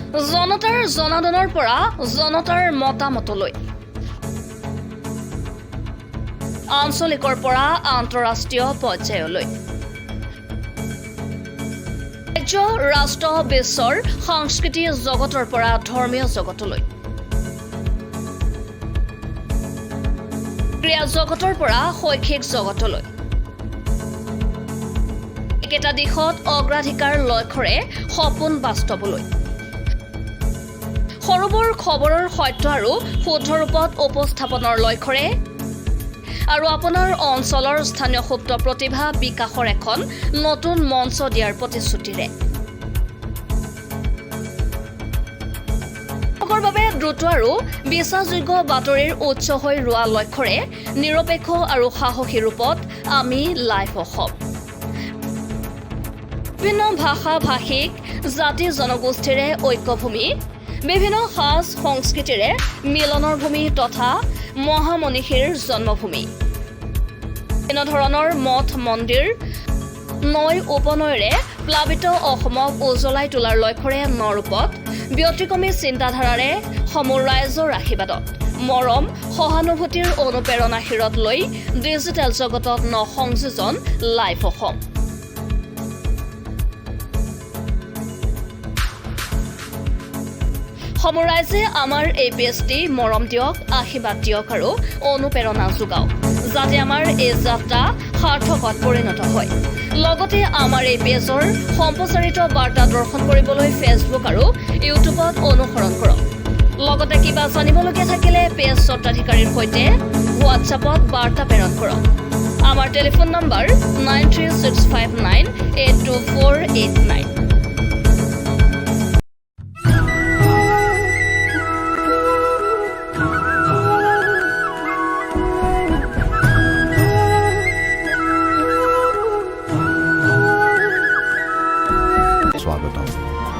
জনতাৰ জনাদনৰ পৰা জনতাৰ মতামতলৈ আঞ্চলিকৰ পৰা আন্তঃৰাষ্ট্ৰীয় পৰ্যায়লৈ ৰাজ্য ৰাষ্ট্ৰ বিশ্বৰ সংস্কৃতি জগতৰ পৰা ধৰ্মীয় জগতলৈ ক্ৰীড়া জগতৰ পৰা শৈক্ষিক জগতলৈ একেটা দিশত অগ্ৰাধিকাৰ লক্ষ্যৰে সপোন বাস্তৱলৈ সৰুবৰ খবৰৰ সত্য আৰু শুদ্ধ ৰূপত উপস্থাপনৰ লক্ষ্যৰে আৰু আপোনাৰ অঞ্চলৰ স্থানীয় সুপ্ত প্ৰতিভা বিকাশৰ এখন নতুন মঞ্চ দিয়াৰ প্ৰতিশ্ৰুতিৰে বাবে দ্ৰুত আৰু বিশ্বাসযোগ্য বাতৰিৰ উৎস হৈ ৰোৱা লক্ষ্যৰে নিৰপেক্ষ আৰু সাহসী ৰূপত আমি লাইভ অসম বিভিন্ন ভাষা ভাষিক জাতি জনগোষ্ঠীৰে ঐক্যভূমি বিভিন্ন সাজ সংস্কৃতিৰে মিলনৰ ভূমি তথা মহামনীষীৰ জন্মভূমি বিভিন্ন ধৰণৰ মঠ মন্দিৰ নৈ উপনৈৰে প্লাবিত অসমক উজ্বলাই তোলাৰ লক্ষ্যৰে নৰূপত ব্যতিক্ৰমী চিন্তাধাৰাৰে সমূহ ৰাইজৰ আশীৰ্বাদত মৰম সহানুভূতিৰ অনুপ্ৰেৰণা শিৰত লৈ ডিজিটেল জগতত সংযোজন লাইভ অসম সমূহ ৰাইজে আমাৰ এই পেজটি মৰম দিয়ক আশীৰ্বাদ দিয়ক আৰু অনুপ্ৰেৰণা যোগাওক যাতে আমাৰ এই যাত্ৰা সাৰ্থকত পৰিণত হয় লগতে আমাৰ এই পেজৰ সম্প্ৰচাৰিত বাৰ্তা দৰ্শন কৰিবলৈ ফেচবুক আৰু ইউটিউবত অনুসৰণ কৰক লগতে কিবা জানিবলগীয়া থাকিলে পেজ স্বত্বাধিকাৰীৰ সৈতে হোৱাটছএপত বাৰ্তা প্ৰেৰণ কৰক আমাৰ টেলিফোন নম্বৰ 9365982489 स्वागतम